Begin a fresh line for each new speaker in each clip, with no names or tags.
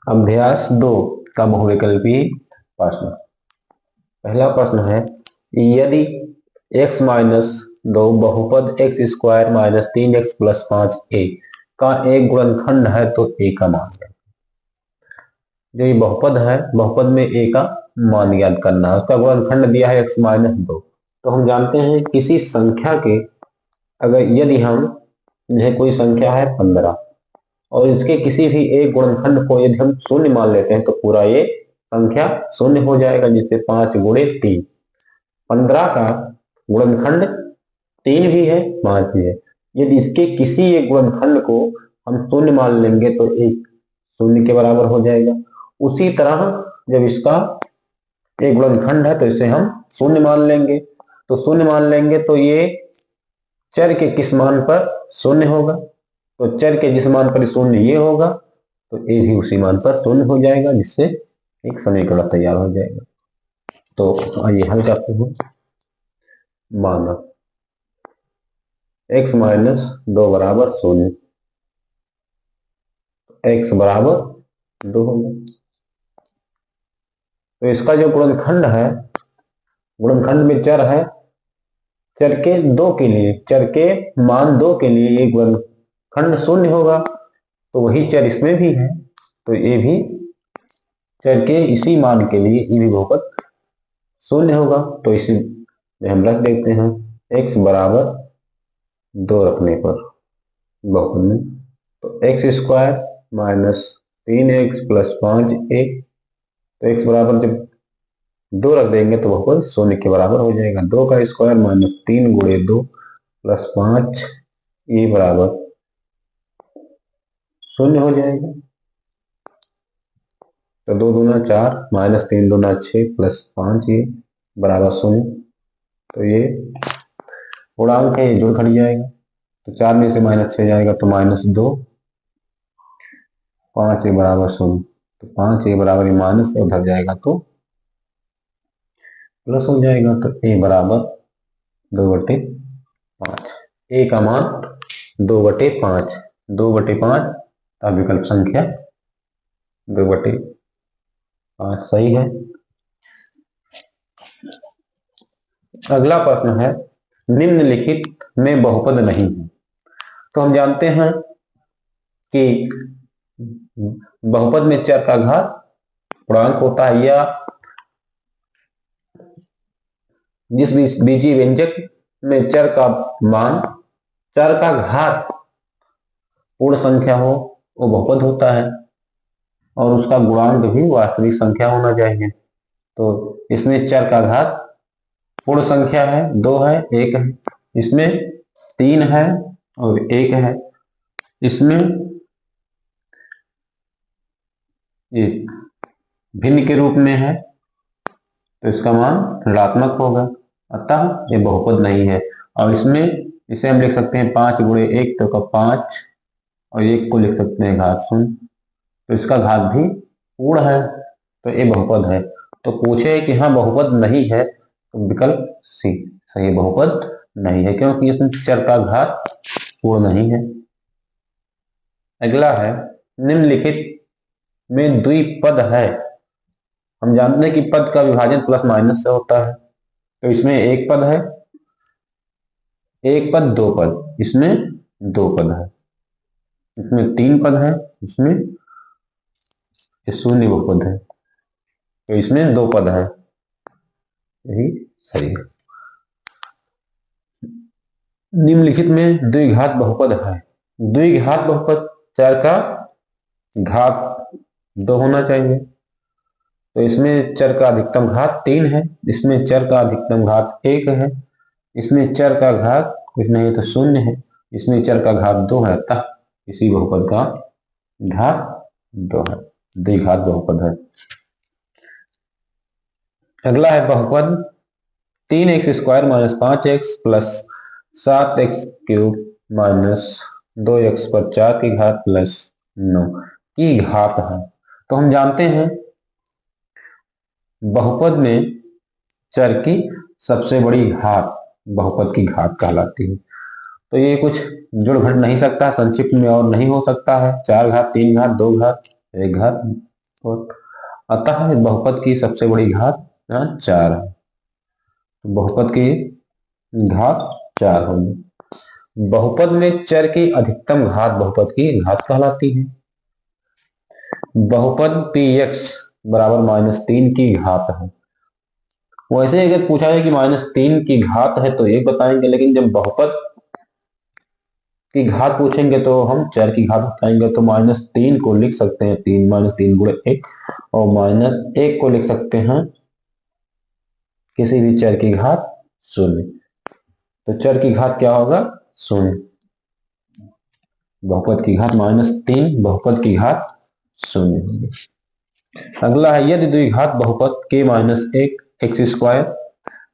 अभ्यास 2 का बहुविकल्पी प्रश्न। पहला प्रश्न है, यदि x माइनस 2 बहुपद x square minus 3x plus 5a का एक गुणनखंड है तो a का मान है। जो ये बहुपद है, बहुपद में a का मान ज्ञात करना है। उसका गुणनखंड दिया है x माइनस 2। तो हम जानते हैं किसी संख्या के अगर यदि हम यह कोई संख्या है 15 और इसके किसी भी एक गुणनखंड को यदि हम शून्य मान लेते हैं तो पूरा ये संख्या शून्य हो जाएगा, जिससे 5 गुणे 3। 15 का गुणनखंड 3 भी है 5 भी है। यदि इसके किसी एक गुणनखंड को हम शून्य मान लेंगे तो एक शून्य के बराबर हो जाएगा। उसी तरह जब इसका एक गुणनखंड है तो इसे हम शून्य मान लेंगे, तो शून्य मान लेंगे तो ये चर के किस मान पर शून्य होगा, तो चर के जिस मान पर शून्य ये होगा तो ए भी उसी मान पर शून्य हो जाएगा, जिससे एक समीकरण तैयार हो जाएगा। तो आइए हल करते हैं। माना x माइनस 2 बराबर शून्य, x बराबर 2 होगा। तो इसका जो गुणनखंड है, गुणनखंड में चर है, चर के 2 के लिए, चर के मान 2 के लिए ये गुणनखंड शून्य होगा, तो वही चर इसमें भी है, तो ये भी चर के इसी मान के लिए ये भी बहुपद शून्य होगा। तो इसी में हम रख देते हैं x बराबर 2 रखने पर बहुपद में, तो x square minus 3x plus 5a, तो x बराबर जब 2 रख देंगे तो बहुपद शून्य के बराबर हो जाएगा। 2 का स्क्वायर माइनस 3 गुणे 2 प्लस 5 ये बराबर शून्य हो जाएगा। तो 2 दूना 4 माइनस 3 दूना 6 प्लस 5 ये बराबर शून्य। तो ये पूर्णांक है, ये जुड़ घट जाएगा, तो 4 में से माइनस 6 जाएगा तो माइनस 2, 5 ये बराबर शून्य, तो 5 ये बराबर माइनस से उधर जाएगा तो प्लस हो जाएगा। तो ए बराबर 2/5, ए का मान 2/5, 2/5 का विकल्प संख्या 2/5 सही है। अगला प्रश्न है, निम्नलिखित में बहुपद नहीं है। तो हम जानते हैं कि बहुपद में चर का घात पूर्णांक होता है, या जिस बीजीय व्यंजक में चर का मान, चर का घात पूर्ण संख्या हो वो बहुपद होता है, और उसका गुणांक भी वास्तविक संख्या होना चाहिए। तो इसमें चर का घात पूर्ण संख्या है, 2 है, 1 है, इसमें 3 है और 1 है, इसमें ये भिन्न के रूप में है तो इसका मान ऋणात्मक होगा, अतः ये बहुपद नहीं है। और इसमें इसे हम लिख सकते हैं 5 गुणे 1 तो का 5, और 1 को लिख सकते हैं घात 0, तो इसका घात भी पूर्ण है, तो ये बहुपद है। तो पूछे कि हाँ बहुपद नहीं है, तो विकल्प सी सही, बहुपद नहीं है, क्योंकि इसमें चर का घात पूर्ण नहीं है। अगला है, निम्नलिखित में द्विपद है। हम जानते हैं कि पद का विभाजन प्लस माइनस से होता है, तो इसमें एक पद है, एक पद, दो पद, इसमें दो पद है, इसमें 3 पद है, इसमें शून्य बहुपद है, तो इसमें 2 पद है, यही सही है। निम्नलिखित में द्विघात बहुपद है। द्विघात बहुपद चर का घात 2 होना चाहिए, तो इसमें चर का अधिकतम घात 3 है, इसमें चर का अधिकतम घात 1 है, इसमें चर का घात कुछ नहीं तो 0 है, इसमें चर का घात 2 है, अतः इसी बहुपद का घात 2 है, द्विघात बहुपद है। अगला है बहुपद 3x square minus 5x plus 7x cube minus 2x पर 4 की घात प्लस 9 की घात है। तो हम जानते हैं बहुपद में चर की सबसे बड़ी घात बहुपद की घात कहलाती है, तो ये कुछ जुड़ घट नहीं सकता, संक्षिप्त में और नहीं हो सकता है। 4 घात, 3 घात, 2 घात, 1 घात, और अतः इस बहुपद की सबसे बड़ी घात 4 है। तो बहुपद की घात 4 होगी। बहुपद में चर की अधिकतम घात बहुपद की घात कहलाती है। बहुपद px बराबर -3 की घात है। वैसे अगर पूछा जाए कि -3 की घात है तो एक बताएंगे, लेकिन जब बहुपद की घात पूछेंगे तो हम चर की घात बताएंगे। तो -3 को लिख सकते हैं 3 - 3 गुणे 1, और -1 को लिख सकते हैं किसी भी चर की घात 0। तो चर की घात क्या होगा? 0। बहुपद की घात -3, बहुपद की घात 0 होगी। अगला है यदि द्विघात बहुपद k - 1 एक्स स्क्वायर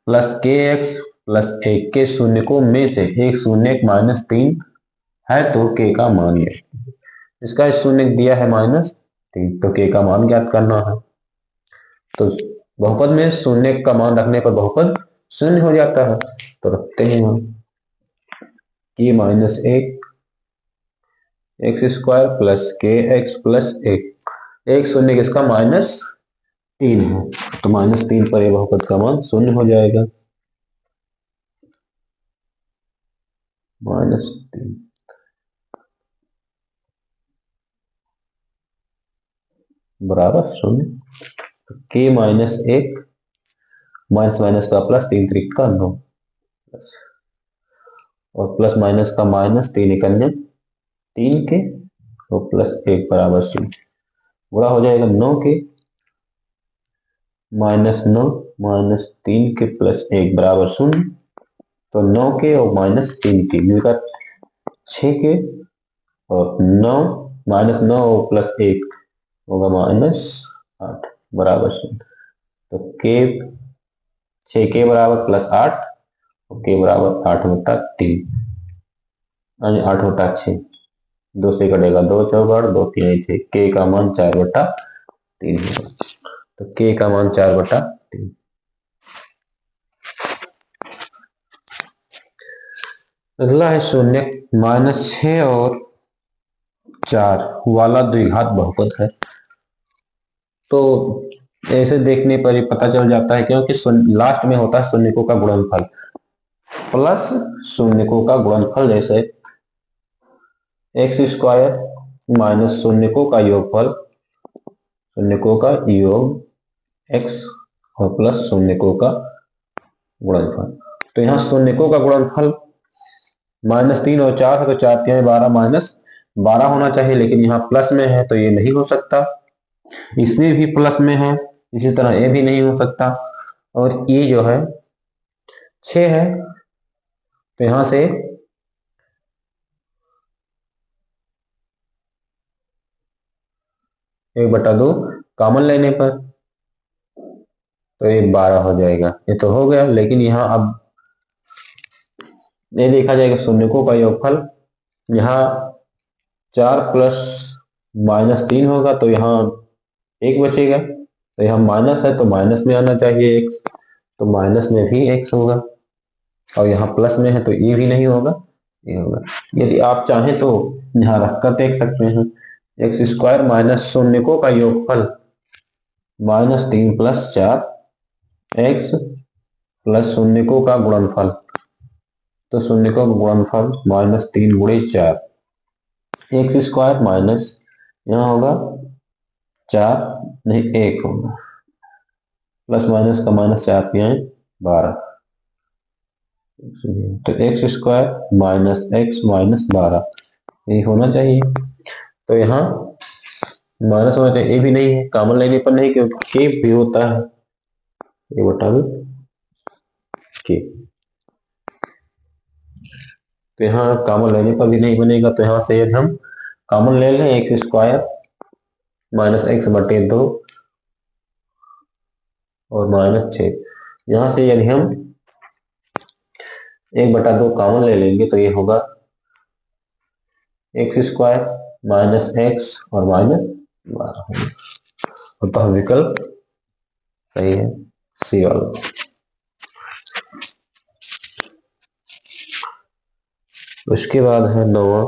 प्लस के एक्स प्लस 1 के शून्यकों में से एक शून्य -3 है तो k का मान ज्ञात। इसका शून्य दिया है -3, तो k का मान ज्ञात करना है। तो बहुपद में शून्य का मान रखने पर बहुपद शून्य हो जाता है। तो रखते हैं हम k - 1 एक्स स्क्वायर प्लस के एक्स प्लस 1 शून्य किसका? -3 है। तो -3 पर यह बहुपद का मान शून्य हो जाएगा। -3 बराबर 0। k - 1 माइनस माइनस का प्लस, 3 त्रिक का 9, और प्लस माइनस का माइनस, 3 इकन्ने 3 के, और प्लस 1 बराबर 0। गुणा हो जाएगा 9 के -9 -3 के प्लस 1 बराबर 0। तो 9 के और -3 के मिलकर 6 के, और 9 -9 और प्लस 1 होगा -8 बराबर 0। तो के 6 के बराबर +8, और के बराबर 8/3, 8/6। 2 से कटेगा 2 चौगड़ 2 3 6, के का मान 4/3 है। तो के का मान 4/3। अगला है शून्य -6 और 4 वाला द्विघात बहुपद है। तो ऐसे देखने पर ही पता चल जाता है, क्योंकि लास्ट में होता है शून्यकों का गुणनफल प्लस शून्यकों का गुणनफल। जैसे एक्स स्क्वायर माइनस शून्यकों का योगफल, शून्यकों का योग एक्स, और प्लस शून्यकों का गुणनफल। तो यहाँ शून्यकों का गुणनफल -3 और 4 है, तो 4 3 12 -12 होना चाहिए, लेकिन यहाँ प्लस में है तो ये नहीं हो सकता। इसमें भी प्लस में है, इसी तरह ये भी नहीं हो सकता। और ये जो है 6 है, तो यहां से 1/2 कॉमन लेने पर तो ये 12 हो जाएगा। ये तो हो गया, लेकिन यहाँ अब ये देखा जाएगा शून्यकों का योगफल। यहाँ 4 प्लस -3 होगा, तो यहाँ 1 बचेगा। तो यहाँ माइनस है तो माइनस में आना चाहिए x, तो माइनस में भी x होगा। और यहाँ प्लस में है तो ये भी नहीं होगा, ये होगा। यदि आप चाहें तो यहाँ रखकर देख सकते हैं, एक्स स्क्वायर माइनस शून्यकों का योगफल -3 + 4 एक्स प्लस शून्यकों का गुणनफल। तो शून्यकों का गुणनफल -3 × 4 एक्स स्क्वायर माइनस, यहाँ होगा 4 नहीं 1 होगा, प्लस माइनस का माइनस 4 के 12। तो x square minus x minus 12 यही होना चाहिए। तो यहाँ माइनस होना चाहिए, ए भी नहीं है, कॉमन लेने पर नहीं, क्योंकि के भी होता है, ये बटा के। तो यहाँ कॉमन लेने पर भी नहीं बनेगा, तो यहाँ से यदि हम कॉमन ले लें एक्स स्क्वायर माइनस x/2 और -6, यहाँ से यदि हम 1/2 कॉमन ले लेंगे तो ये होगा एक्स स्क्वायर माइनस एक्स और -12। अतः विकल्प सही है, सी वाला। उसके बाद है 9वां,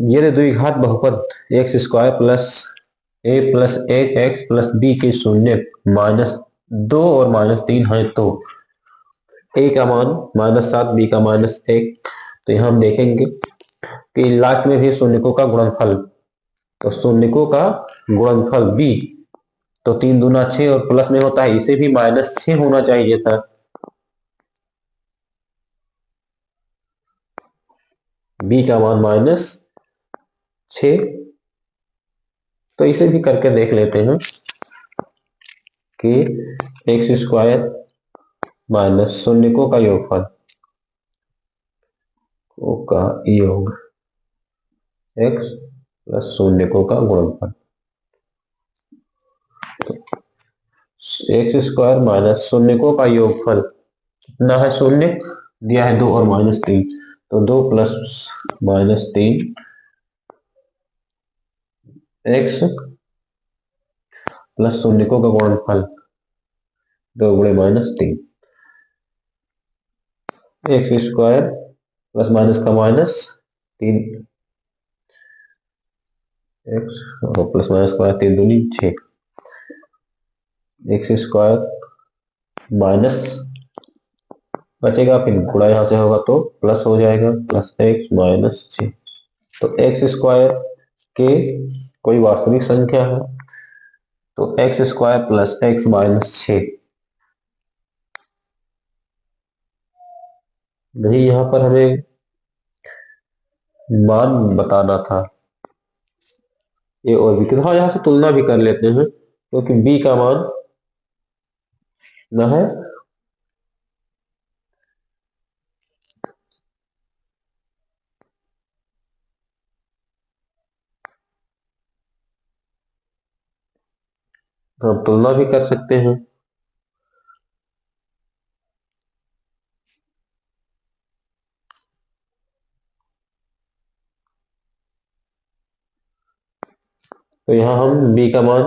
यदि द्विघात बहुपद एक्स स्क्वायर प्लस ए प्लस एक एक्स प्लस बी के शून्य -2 और -3 है तो ए का मान -7 बी का -1। तो यहाँ हम देखेंगे कि लास्ट में भी शून्यकों का गुणनफल, तो शून्यकों का गुणनफल बी, तो 3 दूना 6 और प्लस में होता है, इसे भी -6 होना चाहिए था। बी का मान -6, तो इसे भी करके देख लेते हैं कि एक्स स्क्वायर माइनस शून्यकों का योगफल का योग एक्स प्लस शून्यकों का गुणनफल, एक्स स्क्वायर माइनस शून्यकों का योगफल कितना है, शून्य दिया है 2 और -3, तो 2 प्लस -3 एक्स प्लस शून्यकों का गुणनफल 2 गुणे -3, एक्स स्क्वायर प्लस माइनस का माइनस 3 एक्स और प्लस माइनस का 3 दूनी 6, एक्स स्क्वायर माइनस बचेगा, फिर गुणा यहाँ से होगा तो प्लस हो जाएगा, प्लस एक्स -6। तो एक्स स्क्वायर के कोई वास्तविक संख्या है तो एक्स स्क्वायर प्लस एक्स -6, नहीं यहाँ पर हमें मान बताना था ए और बी के। हाँ, यहाँ से तुलना भी कर लेते हैं क्योंकि बी का मान न है तो हम तुलना भी कर सकते हैं। तो यहाँ हम बी का मान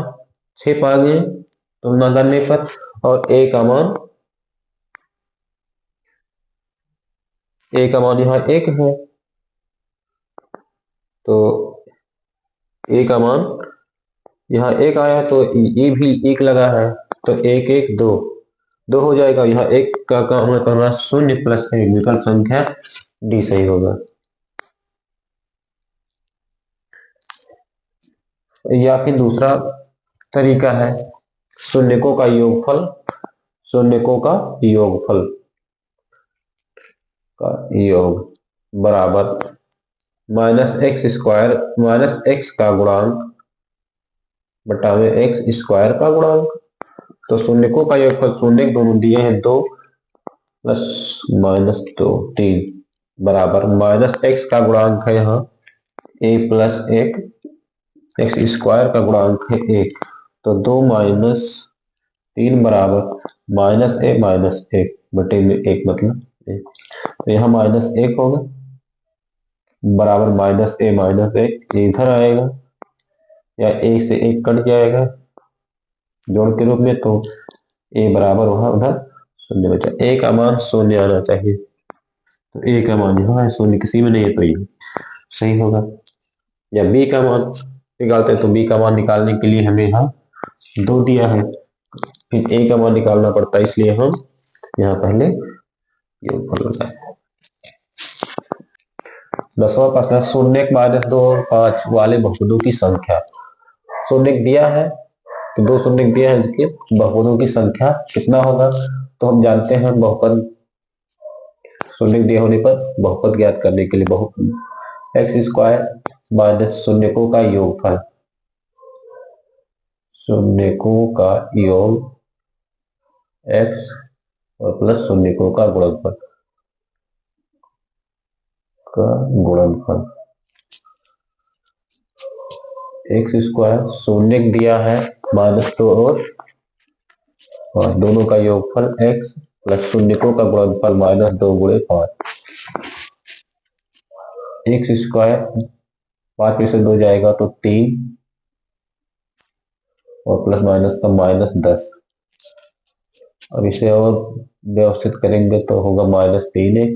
6 पा गए तुलना करने पर, और ए का मान यहाँ 1 है, तो ए का मान यहाँ 1 आया, तो ये भी 1 लगा है, तो 1 1 2 2 हो जाएगा। यहाँ 1 का काम हमें करना 0 प्लस 1, विकल्प संख्या डी सही होगा। या फिर दूसरा तरीका है शून्यकों का योगफल, शून्यकों का योगफल का योग बराबर -x² -x का गुणांक बटा में x² का गुणांक। तो शून्यकों का योगफल, शून्य दोनों दिए हैं 2 प्लस -2 3 बराबर -x का गुणांक है यहाँ a प्लस 1, x² का गुणांक है 1, तो 2 -3 बराबर -a-1 बटे में 1 मतलब 1, तो यहाँ -1 होगा बराबर -a-1, इधर आएगा या 1 से 1 कट जाएगा जोड़ के रूप में, तो a बराबर वहां उधर 0 बचा, a का मान 0 आना चाहिए, तो a का मान यहाँ है 0, किसी में नहीं है तो ये सही होगा। या b का मान निकालते हैं, तो b का मान निकालने के लिए हमें यहाँ 2 दिया है, फिर a का मान निकालना पड़ता है, इसलिए हम यहाँ पहले योगफल लगाए। 10वां प्रश्न, शून्य -2 और 5 वाले बहुपदों की संख्या। शून्य दिया है तो 2 शून्य दिया है, इसके बहुपदों की संख्या कितना होगा, तो हम जानते हैं बहुपद, शून्य दिए होने पर बहुपद ज्ञात करने के लिए बहुपद x² माइनस शून्यकों का योगफल, शून्यकों का योग x और प्लस शून्यकों का गुणनफल x² शून्य दिया है -2 और दोनों का योगफल x प्लस शून्यकों का गुणनफल -2 गुणे 5, x² 5 में से 2 जाएगा तो 3 और प्लस माइनस का -10। अब इसे और व्यवस्थित करेंगे तो होगा -3x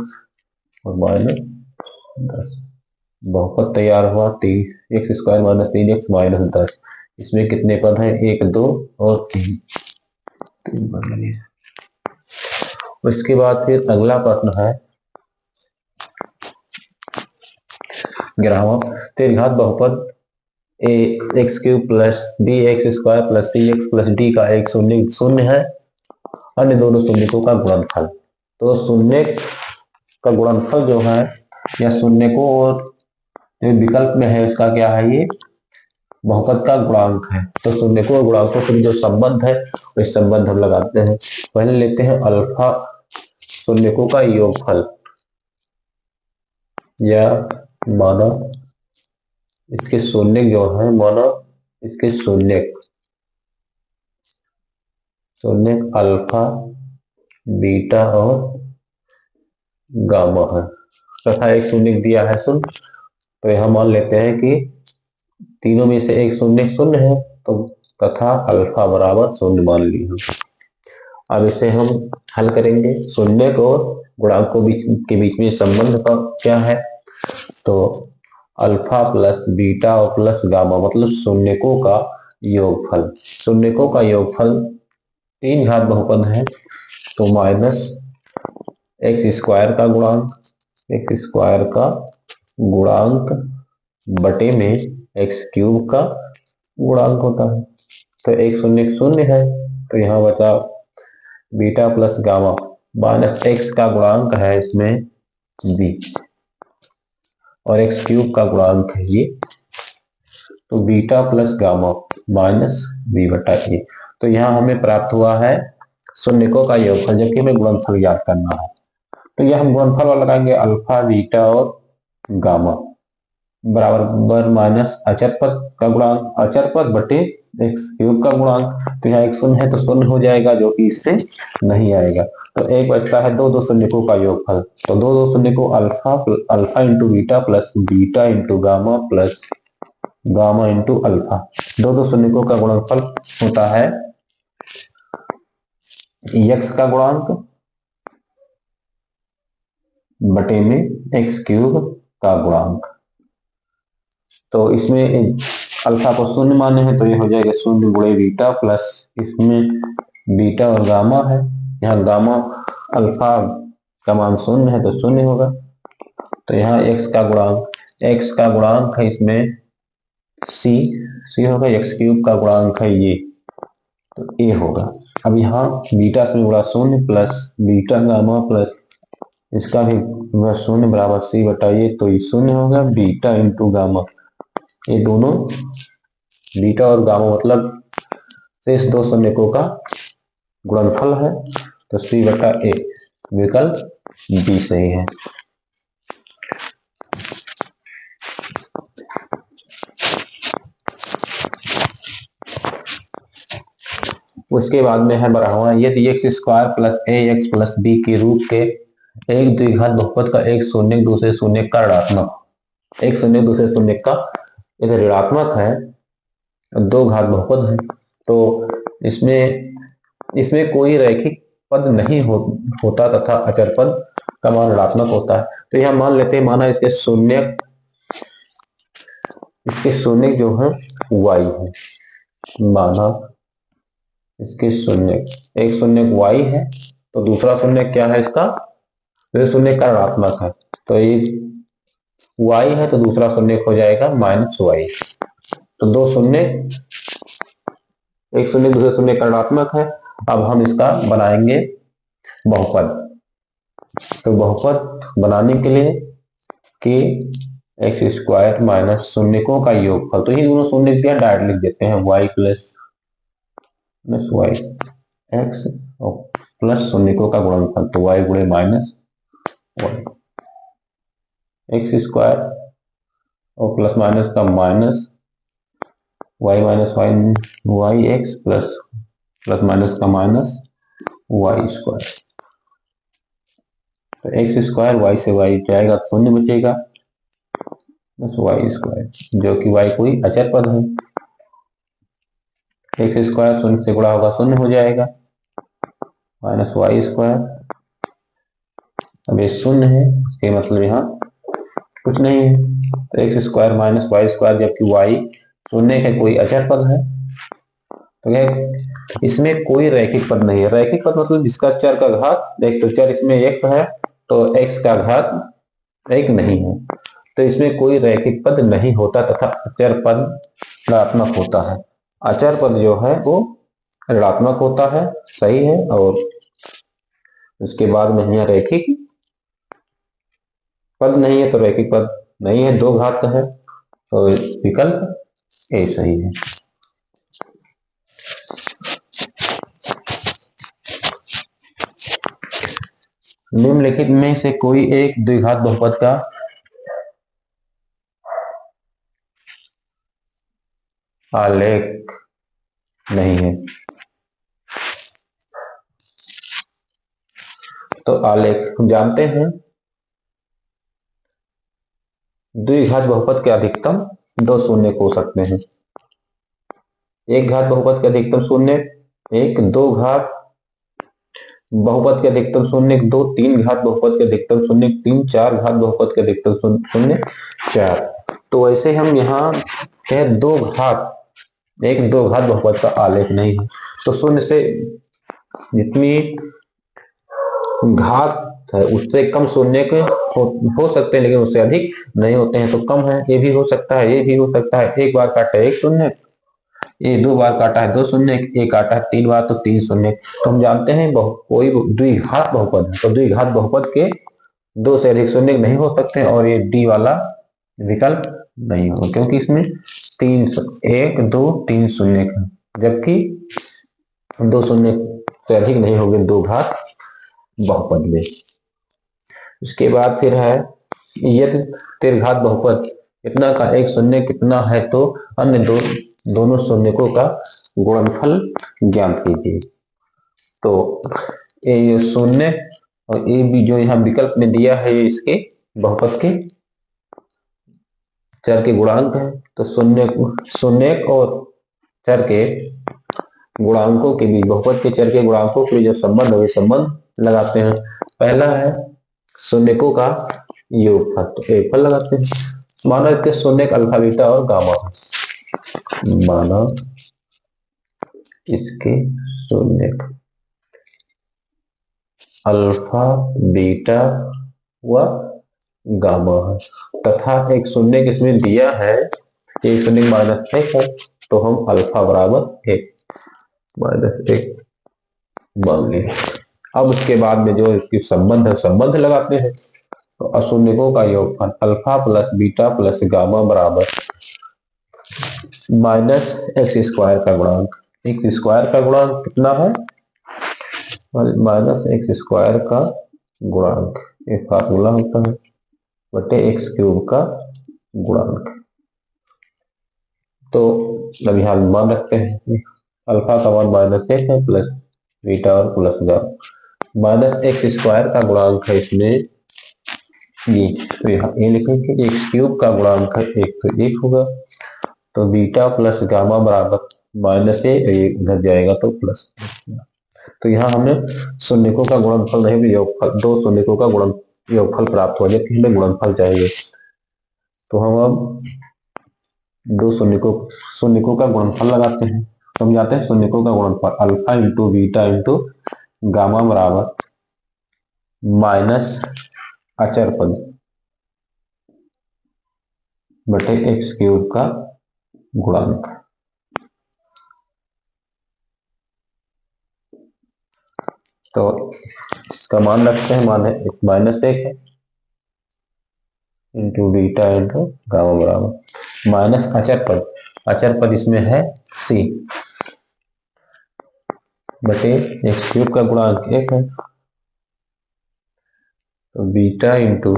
और -10, बहुपद तैयार हुआ 3x² -3x -10। इसमें कितने पद हैं, 1 2 और 3 पद लगे। उसके बाद फिर अगला प्रश्न है 11वां, त्रिघात बहुपद a x cube plus b x square plus c x plus d का एक शून्य शून्य है, अन्य दोनों शून्यकों का गुणनफल। तो शून्य का गुणनफल जो है या शून्यकों और जो विकल्प में है उसका क्या है, ये बहुपद का गुणांक है। तो शून्यकों और गुणांकों के जो संबंध है इस संबंध हम लगाते हैं। पहले लेते हैं अल्फा शून्यकों का योगफल, या माना इसके शून्य जो है, माना इसके शून्य अल्फा बीटा और गामा है तथा एक शून्य दिया है शून्य। तो यहां मान लेते हैं कि तीनों में से एक शून्य शून्य है, तो तथा अल्फा बराबर शून्य मान लिया। अब इसे हम हल करेंगे। शून्य और गुणांकों के बीच में संबंध का क्या है, तो अल्फा प्लस बीटा और प्लस गामा मतलब शून्यकों का योगफल। शून्यकों का योगफल 3 घात बहुपद है, तो माइनस एक्स स्क्वायर का गुणांक बटे में एक्स क्यूब का गुणांक होता है। तो एक शून्य शून्य है, तो यहाँ बचा beta plus gamma, minus x का गुणांक है इसमें बी और एक्स क्यूब का गुणांक है ये, तो beta plus gamma minus B बटा ए। तो यहाँ हमें प्राप्त हुआ है शून्यकों का योगफल, जबकि हमें गुणनफल याद करना है। तो यह हम गुणनफल वाला लगाएंगे, अल्फा बीटा और गामा बराबर माइनस अचर पद का गुणांक, अचर पद बटे एक्स क्यूब का गुणांक। तो यहाँ एक शून्य है तो शून्य हो जाएगा, जो कि इससे नहीं आएगा। तो एक बचता है दो शून्यकों का योगफल, तो दो शून्यकों alpha into beta plus beta into gamma plus gamma into alpha. दो शून्यकों का गुणनफल होता है एक्स का गुणांक बटे में एक्स क्यूब का गुणांक। तो इसमें अल्फा को शून्य माने हैं, तो ये हो जाएगा शून्य गुणे बीटा प्लस इसमें बीटा और गामा है, यहाँ गामा अल्फा का मान शून्य है तो शून्य होगा। तो यहाँ एक्स का गुणांक है इसमें सी होगा, एक्स क्यूब का गुणांक है ये, तो ए होगा। अब यहाँ बीटा से गुणा शून्य प्लस बीटा गामा प्लस इसका भी शून्य बराबर सी बटा ये, तो ये शून्य होगा। बीटा इंटू गामा, ये दोनों बीटा और गामा मतलब शेष दो शून्यकों का गुणनफल है, तो सी बटा ए विकल्प बी सही है। उसके बाद में है 12वां, यदि एक्स स्क्वायर प्लस ए एक्स प्लस बी के रूप के एक द्विघात बहुपद का एक शून्य दूसरे शून्य का ऋणात्मक, एक शून्य दूसरे शून्य का यदि ऋणात्मक है, दो घात बहुपद है, तो इसमें कोई रैखिक पद नहीं होता तथा अचर पद का मान ऋणात्मक होता है। तो यह मान लेते हैं, माना इसके शून्य जो है y है, माना इसके शून्य एक शून्य y है, तो दूसरा शून्य क्या है इसका, तो शून्य का ऋणात्मक है, तो ये y है तो दूसरा शून्य हो जाएगा माइनस y। तो दो शून्य, एक शून्य दूसरे शून्य का ऋणात्मक है। अब हम इसका बनाएंगे बहुपद। तो बहुपद बनाने के लिए कि एक्स स्क्वायर माइनस शून्यकों का योगफल, तो ये दोनों शून्य दिया डायरेक्ट लिख देते हैं, y प्लस y एक्स और प्लस शून्यकों का गुणनफल, तो y गुणे माइनस y, एक्स स्क्वायर और प्लस माइनस का minus y minus y x plus minus का माइनस y स्क्वायर। तो एक्स स्क्वायर y से y जाएगा, शून्य बचेगा बस y स्क्वायर, जो कि y कोई अचर पद है। एक्स स्क्वायर शून्य से गुणा होगा शून्य हो जाएगा, माइनस y स्क्वायर। अब ये शून्य है, इसके मतलब यहाँ कुछ नहीं है, तो x square minus y square, जबकि y शून्य का कोई अचर पद है, तो यह इसमें कोई रैखिक पद नहीं है। रैखिक पद मतलब जिसका चर का घात, एक तो चर इसमें x है तो x का घात एक नहीं है, तो इसमें कोई रैखिक पद नहीं होता तथा अचर पद ऋणात्मक होता है। अचर पद जो है वो ऋणात्मक होता है, सही है। और उसके बाद में यहाँ रैखिक पद नहीं है, तो रैखिक पद नहीं है, दो घात है, तो विकल्प ए सही है। निम्नलिखित में से कोई एक द्विघात बहुपद का आलेख नहीं है। तो आलेख हम जानते हैं, द्विघात बहुपद के अधिकतम दो शून्य हो सकते हैं। एक घात बहुपद के अधिकतम शून्य एक, दो घात बहुपद के अधिकतम शून्य दो, तीन घात बहुपद के अधिकतम शून्य तीन, चार घात बहुपद के अधिकतम शून्य चार। तो ऐसे हम यहाँ कहे दो घात, एक दो घात बहुपद का आलेख नहीं है। तो शून्य से जितनी घात है उससे कम शून्य के हो सकते हैं, लेकिन उससे अधिक नहीं होते हैं, तो कम है। ये भी हो सकता है, ये भी हो सकता है। एक बार काटा एक शून्य, ये दो बार काटा है दो शून्य, एक काटा है तीन बार तो तीन शून्य। तो हम जानते हैं कोई द्विघात बहुपद है तो द्विघात बहुपद के दो से अधिक शून्य नहीं हो सकते, और ये डी वाला विकल्प नहीं होगा, क्योंकि इसमें तीन, एक दो तीन शून्य है, जबकि दो शून्य से अधिक नहीं होंगे दो घात बहुपद में। उसके बाद फिर है, यदि त्रिघात बहुपद कितना का एक शून्य कितना है तो अन्य दोनों शून्यकों का गुणनफल ज्ञात कीजिए। तो ये शून्य और ये भी जो यहाँ विकल्प में दिया है, ये इसके बहुपद के चर के गुणांक है। तो शून्य शून्य और चर के गुणांकों के बीच, बहुपद के चर के गुणांकों के बीच जो संबंध है, वे संबंध लगाते हैं। पहला है शून्यकों का योगफल, तो योगफल लगाते हैं। माना इसके शून्य अल्फा बीटा और गामा, माना इसके शून्य अल्फा बीटा व गामा है, तथा एक शून्य किसमें दिया है, एक शून्य माइनस एक है, तो हम अल्फा बराबर एक माइनस एक मान लेंगे। अब उसके बाद में जो इसकी संबंध है, संबंध लगाते हैं। तो अशून्यकों का योगफल alpha plus beta plus gamma बराबर माइनस एक्स स्क्वायर का गुणांक। एक्स स्क्वायर का गुणांक कितना है, माइनस एक्स स्क्वायर का गुणांक, एक फार्मूला होता है, बटे एक्स क्यूब का गुणांक। तो अब यहाँ मान रखते हैं, अल्फा का मान माइनस एक है, प्लस बीटा और plus gamma. Minus x square का गुणांक है इसमें ये, तो यहाँ ये लिखेंगे। एक्स क्यूब का गुणांक है एक, तो एक होगा। तो बीटा प्लस गामा बराबर माइनस ए, इधर जाएगा तो प्लस। तो यहाँ हमें शून्यकों का गुणनफल नहीं, योगफल, दो शून्यकों का गुणन योगफल प्राप्त हो, जबकि हमें गुणनफल चाहिए। तो हम अब दो शून्यकों का गुणनफल लगाते हैं। तो हम जाते हैं शून्यकों का गुणनफल alpha into beta into gamma बराबर माइनस अचर पद बटे एक्स क्यूब का गुणांक। तो इसका मान रखते हैं, मान है माइनस एक है इंटू बीटा इंटू गामा बराबर माइनस अचर पद, अचर पद इसमें है सी बटे एक्स क्यूब का गुणांक एक है, तो beta into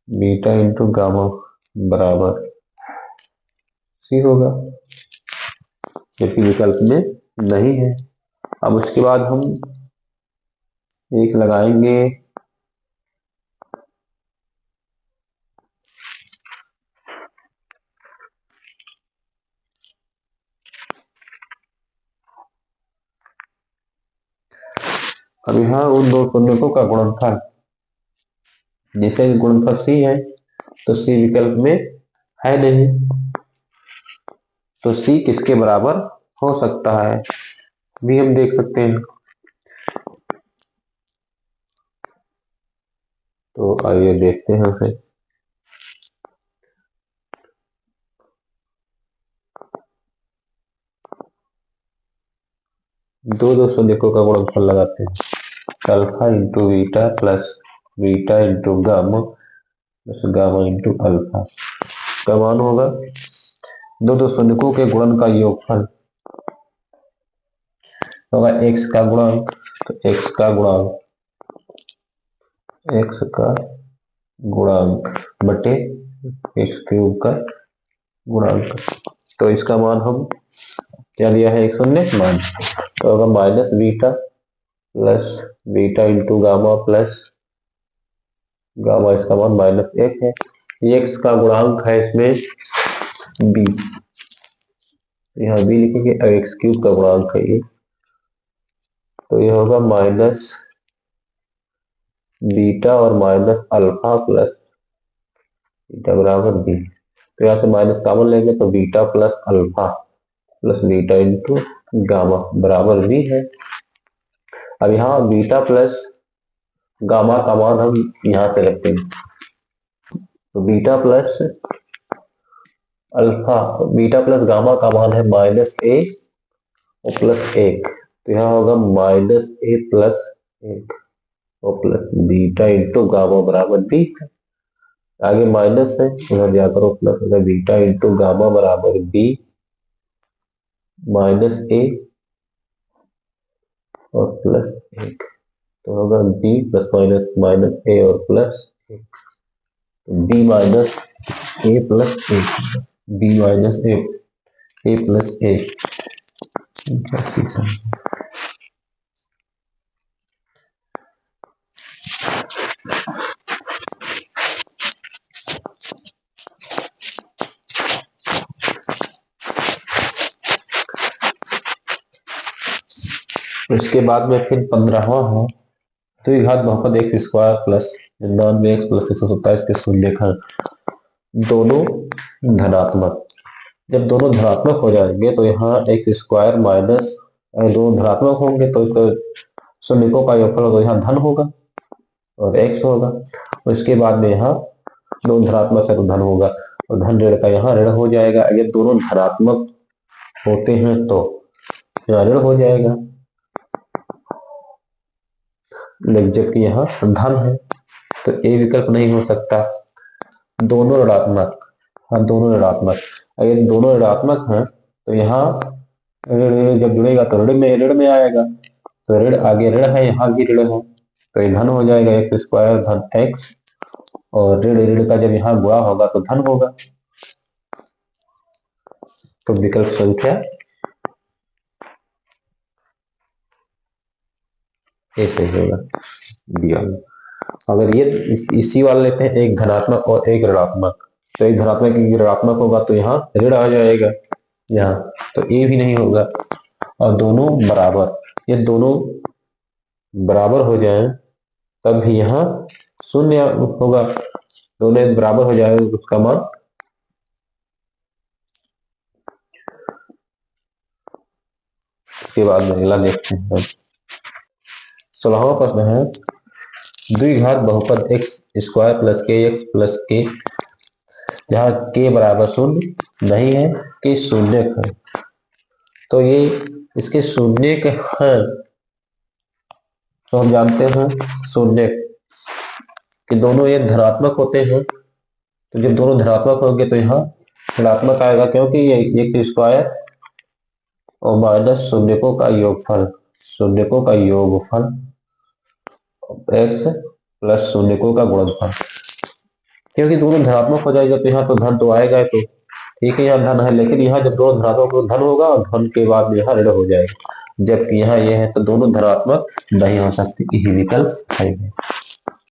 beta into gamma बराबर सी होगा, जबकि विकल्प में नहीं है। अब उसके बाद हम एक लगाएंगे, अब यहाँ उन दो शून्यकों का गुणनफल, जैसे गुणनफल सी है तो सी विकल्प में है नहीं, तो सी किसके बराबर हो सकता है भी हम देख सकते हैं। तो आइए देखते हैं उसे। दो शून्यकों का गुणनफल लगाते हैं, alpha into beta plus beta into gamma plus gamma into alpha का मान होगा दो शून्यकों के गुणन का योगफल होगा एक्स का गुणांक, तो एक्स का गुणांक बटे एक्स क्यूब का गुणांक। तो इसका मान हम क्या दिया है, एक शून्य मान, तो होगा minus beta plus beta into gamma plus gamma, इसका मान माइनस एक है। एक्स का गुणांक है इसमें बी, यहाँ बी लिखेंगे, एक्स क्यूब का गुणांक है ये, तो ये होगा माइनस बीटा और माइनस अल्फा प्लस बीटा बराबर बी। तो यहाँ से माइनस कॉमन लेंगे तो beta plus alpha plus beta into gamma बराबर बी है। अब यहाँ बीटा प्लस गामा का मान हम यहाँ से रखते हैं, तो beta plus alpha, beta plus gamma का मान है माइनस ए और प्लस एक, तो यहाँ होगा माइनस ए प्लस एक और प्लस बीटा इंटू गामा बराबर बी। आगे माइनस है, उधर जाकर प्लस होगा, बीटा इंटू गामा बराबर बी माइनस ए और प्लस एक, तो होगा बी प्लस माइनस माइनस ए और प्लस एक, बी माइनस ए प्लस एक, बी माइनस ए प्लस एक। इसके बाद में फिर 15वां है, तो घात बहुपद x square plus 99 x plus 127 के शून्यखंड दोनों धनात्मक। जब दोनों धनात्मक हो जाएंगे तो यहाँ एक्स स्क्वायर माइनस, दोनों धनात्मक होंगे तो इसका शून्यकों का योगफल होगा, यहाँ धन होगा और एक्स होगा, और इसके बाद में यहाँ दोनों धनात्मक है तो धन होगा और धन ऋण का यहाँ ऋण हो जाएगा। अगर दोनों धनात्मक होते हैं तो यहाँ ऋण हो जाएगा, जबकि यहाँ धन है तो ए विकल्प नहीं हो सकता। दोनों ऋणात्मक, हाँ दोनों ऋणात्मक, अगर दोनों ऋणात्मक हैं तो यहाँ ऋण जब जुड़ेगा तो ऋण में आएगा, तो ऋण आगे ऋण है, यहाँ भी ऋण है, तो ये धन हो जाएगा, एक्स स्क्वायर धन एक्स, और ऋण ऋण का जब यहाँ गुणा होगा तो धन होगा, तो विकल्प संख्या ऐसे होगा दिया। अगर ये इसी वाला लेते हैं, एक धनात्मक और एक ऋणात्मक, तो एक धनात्मक एक ऋणात्मक होगा तो यहाँ ऋण आ जाएगा यहाँ, तो ए भी नहीं होगा, और दोनों बराबर, ये दोनों बराबर हो जाए तब भी यहाँ शून्य होगा, दोनों बराबर हो जाए उसका मान। इसके बाद में अगला देखते हैं, 16वां प्रश्न है, द्विघात बहुपद एक्स स्क्वायर प्लस के एक्स प्लस के, जहाँ के बराबर शून्य नहीं है, के शून्य है, तो ये इसके शून्य के हैं, तो हम जानते हैं शून्य कि दोनों ये धनात्मक होते हैं, तो जब दोनों धनात्मक होंगे तो यहाँ ऋणात्मक आएगा, क्योंकि ये एक्स स्क्वायर और माइनस शून्यकों का योगफल, शून्यकों का योगफल एक्स प्लस शून्यकों का गुणनफल, क्योंकि दोनों धनात्मक हो जाएगा तो यहाँ तो धन तो आएगा, तो ठीक है यहाँ धन है, लेकिन यहाँ जब दोनों धनात्मक तो धन होगा और धन के बाद में यहाँ ऋण हो जाएगा, जबकि यहाँ ये है तो दोनों धनात्मक नहीं हो सकते, यही विकल्प है।